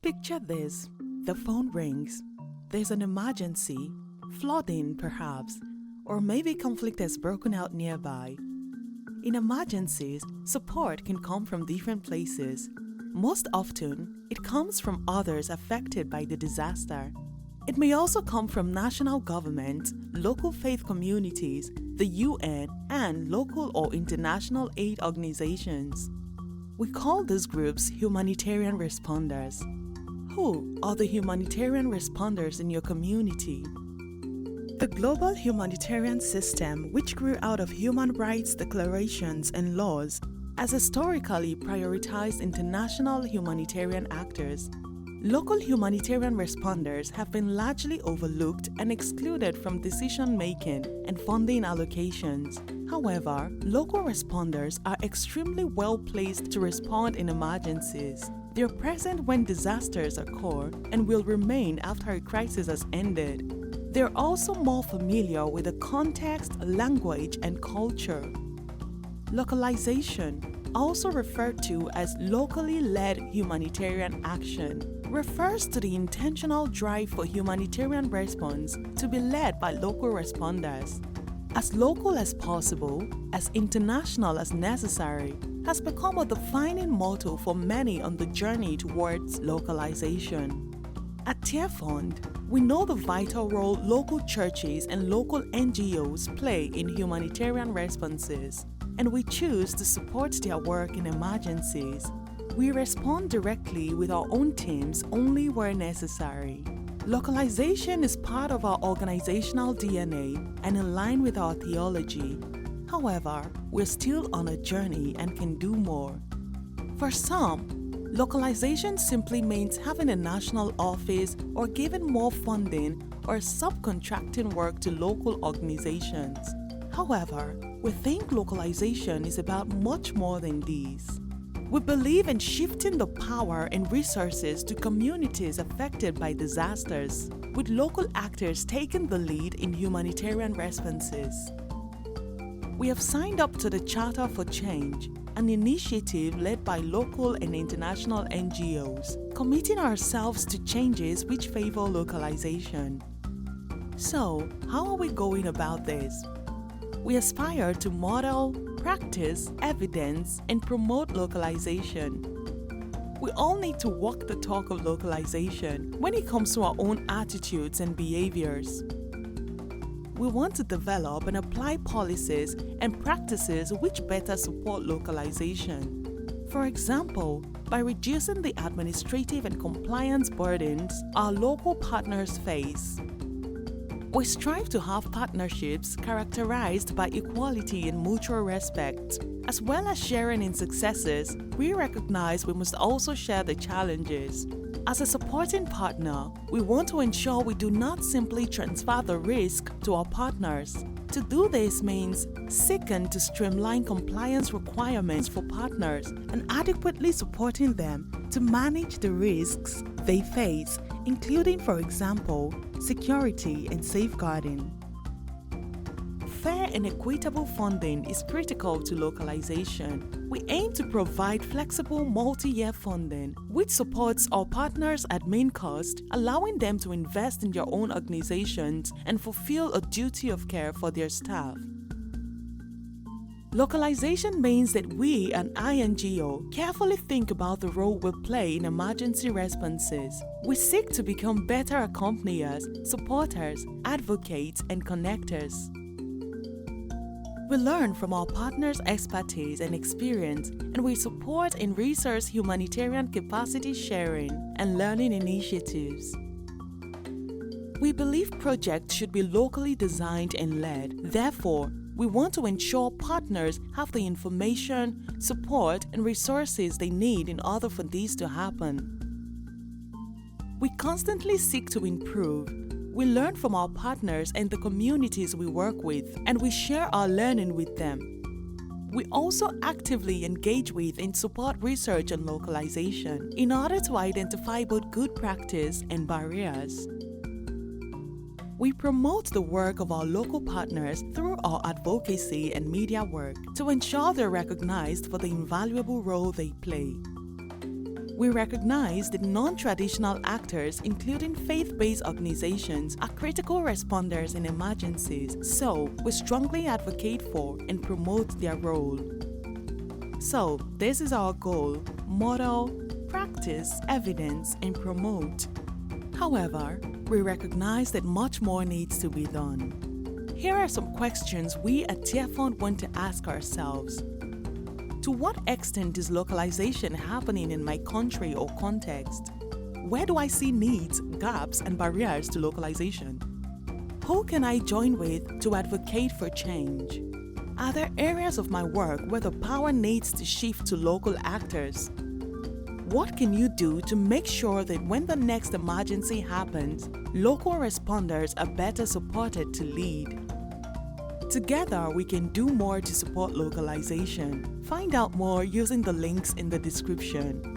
Picture this. The phone rings. There's an emergency, flooding perhaps, or maybe conflict has broken out nearby. In emergencies, support can come from different places. Most often, it comes from others affected by the disaster. It may also come from national government, local faith communities, the UN, and local or international aid organizations. We call these groups humanitarian responders. Who are the humanitarian responders in your community? The global humanitarian system, which grew out of human rights declarations and laws, has historically prioritized international humanitarian actors. Local humanitarian responders have been largely overlooked and excluded from decision-making and funding allocations. However, local responders are extremely well placed to respond in emergencies. They are present when disasters occur and will remain after a crisis has ended. They are also more familiar with the context, language, and culture. Localization, also referred to as locally led humanitarian action, refers to the intentional drive for humanitarian response to be led by local responders. As local as possible, as international as necessary, has become a defining motto for many on the journey towards localization. At Tearfund, we know the vital role local churches and local NGOs play in humanitarian responses, and we choose to support their work in emergencies. We respond directly with our own teams only where necessary. Localization is part of our organizational DNA and in line with our theology. However, we're still on a journey and can do more. For some, localization simply means having a national office or giving more funding or subcontracting work to local organizations. However, we think localization is about much more than these. We believe in shifting the power and resources to communities affected by disasters, with local actors taking the lead in humanitarian responses. We have signed up to the Charter for Change, an initiative led by local and international NGOs, committing ourselves to changes which favor localization. So, how are we going about this? We aspire to model, practice, evidence, and promote localization. We all need to walk the talk of localization when it comes to our own attitudes and behaviors. We want to develop and apply policies and practices which better support localization. For example, by reducing the administrative and compliance burdens our local partners face. We strive to have partnerships characterized by equality and mutual respect. As well as sharing in successes, we recognize we must also share the challenges. As a supporting partner, we want to ensure we do not simply transfer the risk to our partners. To do this means seeking to streamline compliance requirements for partners and adequately supporting them to manage the risks they face, including, for example, security and safeguarding. Fair and equitable funding is critical to localization. We aim to provide flexible multi-year funding, which supports our partners at main cost, allowing them to invest in their own organizations and fulfill a duty of care for their staff. Localization means that we, an INGO, carefully think about the role we play in emergency responses. We seek to become better accompaniers, supporters, advocates, and connectors. We learn from our partners' expertise and experience, and we support and resource humanitarian capacity sharing and learning initiatives. We believe projects should be locally designed and led. Therefore, we want to ensure partners have the information, support, and resources they need in order for this to happen. We constantly seek to improve. We learn from our partners and the communities we work with, and we share our learning with them. We also actively engage with and support research on localization in order to identify both good practice and barriers. We promote the work of our local partners through our advocacy and media work to ensure they're recognized for the invaluable role they play. We recognize that non-traditional actors, including faith-based organizations, are critical responders in emergencies, so we strongly advocate for and promote their role. So, this is our goal: model, practice, evidence, and promote. However, we recognize that much more needs to be done. Here are some questions we at Tearfund want to ask ourselves. To what extent is localization happening in my country or context? Where do I see needs, gaps, and barriers to localization? Who can I join with to advocate for change? Are there areas of my work where the power needs to shift to local actors? What can you do to make sure that when the next emergency happens, local responders are better supported to lead? Together, we can do more to support localization. Find out more using the links in the description.